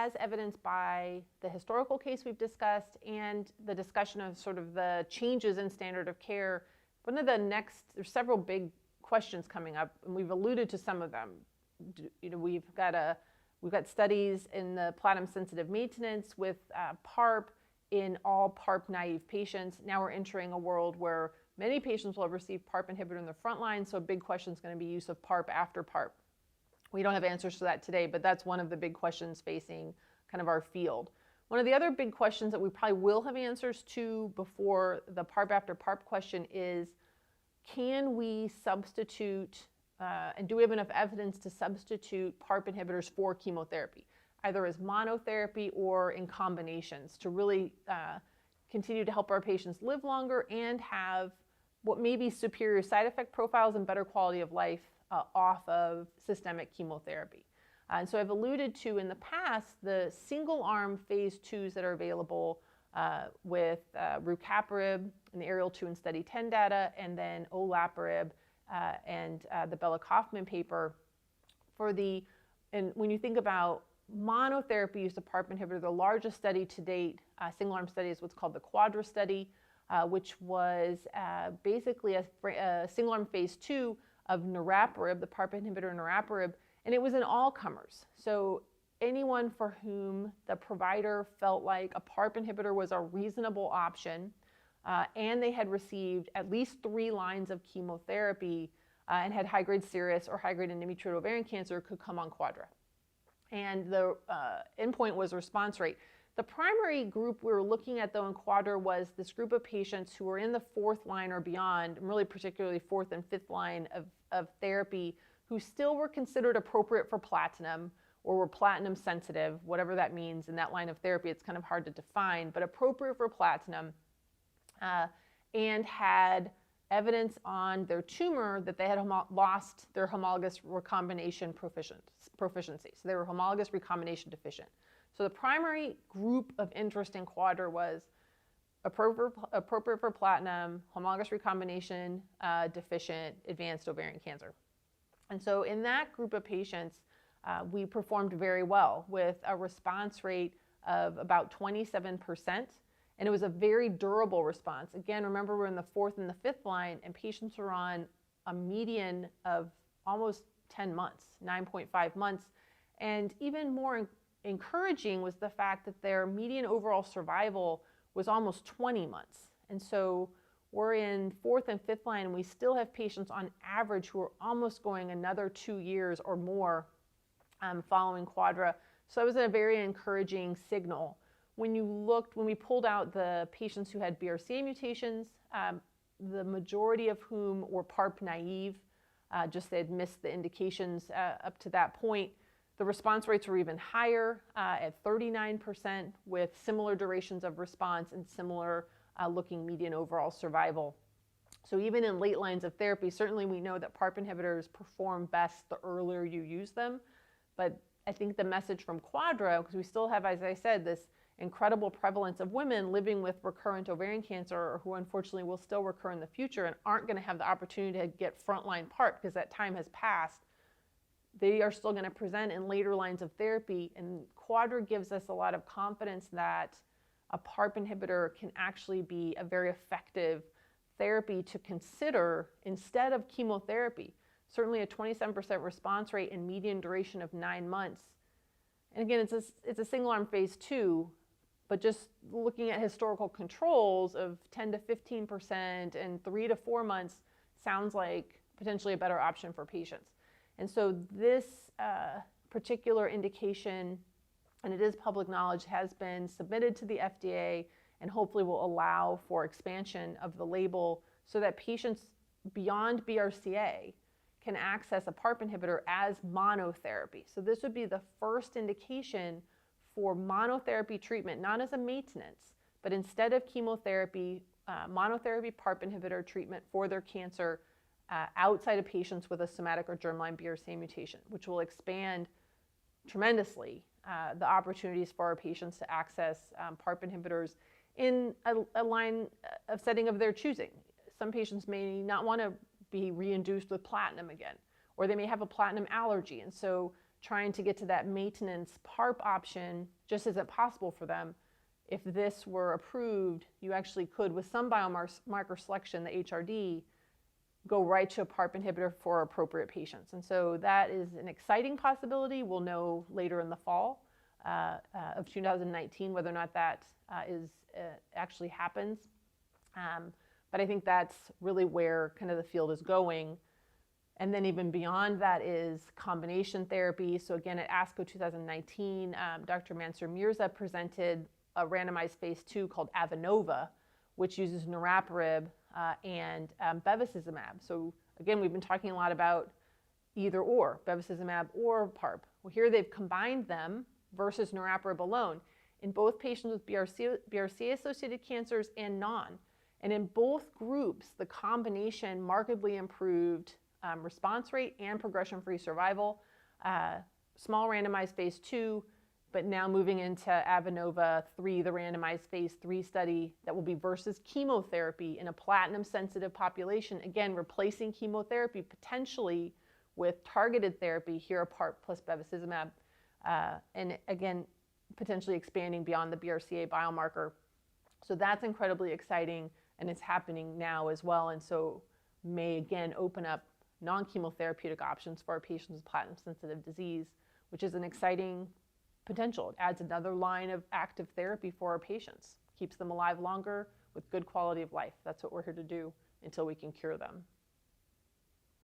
as evidenced by the historical case we've discussed and the discussion of sort of the changes in standard of care, there's several big questions coming up, and we've alluded to some of them. We've got studies in the platinum-sensitive maintenance with PARP in all PARP naive patients. Now we're entering a world where many patients will have received PARP inhibitor in the front line, so a big question is going to be use of PARP after PARP. We don't have answers to that today, but that's one of the big questions facing kind of our field. One of the other big questions that we probably will have answers to before the PARP after PARP question is, can we substitute, and do we have enough evidence to substitute PARP inhibitors for chemotherapy, either as monotherapy or in combinations, to really continue to help our patients live longer and have what may be superior side effect profiles and better quality of life off of systemic chemotherapy. And so I've alluded to in the past the single-arm phase 2s that are available with rucaparib in the Ariel 2 and Study 10 data, and then olaparib and the Bella Kaufman paper. And when you think about monotherapy use of PARP inhibitor, the largest study to date, single-arm study, is what's called the QUADRA study, which was basically a single-arm phase 2 of niraparib, the PARP inhibitor niraparib, and it was in all comers. So anyone for whom the provider felt like a PARP inhibitor was a reasonable option, and they had received at least 3 lines of chemotherapy and had high-grade serous or high-grade endometrial ovarian cancer, could come on QUADRA. And the endpoint was response rate. The primary group we were looking at, though, in QUADRA was this group of patients who were in the 4th line or beyond, and really particularly 4th and 5th line of therapy, who still were considered appropriate for platinum or were platinum sensitive, whatever that means in that line of therapy. It's kind of hard to define, but appropriate for platinum, and had evidence on their tumor that they had lost their homologous recombination proficiency. So they were homologous recombination deficient. So the primary group of interest in QUADRA was appropriate for platinum, homologous recombination deficient, advanced ovarian cancer. And so in that group of patients, we performed very well with a response rate of about 27%. And it was a very durable response. Again, remember, we're in the 4th and the 5th line, and patients were on a median of almost 10 months, 9.5 months. And even more encouraging was the fact that their median overall survival was almost 20 months. And so we're in 4th and 5th line, and we still have patients on average who are almost going another 2 years or more following QUADRA. So it was a very encouraging signal. When we pulled out the patients who had BRCA mutations, the majority of whom were PARP naive, just they had missed the indications up to that point, the response rates were even higher at 39%, with similar durations of response and similar looking median overall survival. So even in late lines of therapy, certainly we know that PARP inhibitors perform best the earlier you use them. But I think the message from QUADRA, because we still have, as I said, this incredible prevalence of women living with recurrent ovarian cancer, or who unfortunately will still recur in the future and aren't going to have the opportunity to get frontline PARP because that time has passed. They are still going to present in later lines of therapy, and QUADRA gives us a lot of confidence that a PARP inhibitor can actually be a very effective therapy to consider instead of chemotherapy. Certainly a 27% response rate and median duration of 9 months. And again, it's a single-arm phase 2, but just looking at historical controls of 10 to 15% and 3 to 4 months sounds like potentially a better option for patients. And so this particular indication, and it is public knowledge, has been submitted to the FDA and hopefully will allow for expansion of the label so that patients beyond BRCA can access a PARP inhibitor as monotherapy. So this would be the first indication for monotherapy treatment, not as a maintenance, but instead of chemotherapy, monotherapy PARP inhibitor treatment for their cancer outside of patients with a somatic or germline BRCA mutation, which will expand tremendously the opportunities for our patients to access PARP inhibitors in a line of setting of their choosing. Some patients may not want to be reinduced with platinum again, or they may have a platinum allergy, and so trying to get to that maintenance PARP option just isn't possible for them. If this were approved, you actually could, with some biomarker selection, the HRD, go right to a PARP inhibitor for appropriate patients. And so that is an exciting possibility. We'll know later in the fall of 2019 whether or not that actually happens. But I think that's really where kind of the field is going. And then even beyond that is combination therapy. So again, at ASCO 2019, Dr. Mansoor Mirza presented a randomized phase 2 called AVANOVA, which uses niraparib and bevacizumab. So again, we've been talking a lot about either or, bevacizumab or PARP. Well, here they've combined them versus niraparib alone in both patients with BRCA-associated cancers and non. And in both groups, the combination markedly improved response rate and progression-free survival. Small randomized phase 2, but now moving into AVANOVA 3, the randomized phase 3 study that will be versus chemotherapy in a platinum-sensitive population. Again, replacing chemotherapy potentially with targeted therapy, here a PARP plus bevacizumab, and again, potentially expanding beyond the BRCA biomarker. So that's incredibly exciting, and it's happening now as well, and so may again open up non-chemotherapeutic options for our patients with platinum-sensitive disease, which is an exciting potential. It adds another line of active therapy for our patients, keeps them alive longer with good quality of life. That's what we're here to do until we can cure them.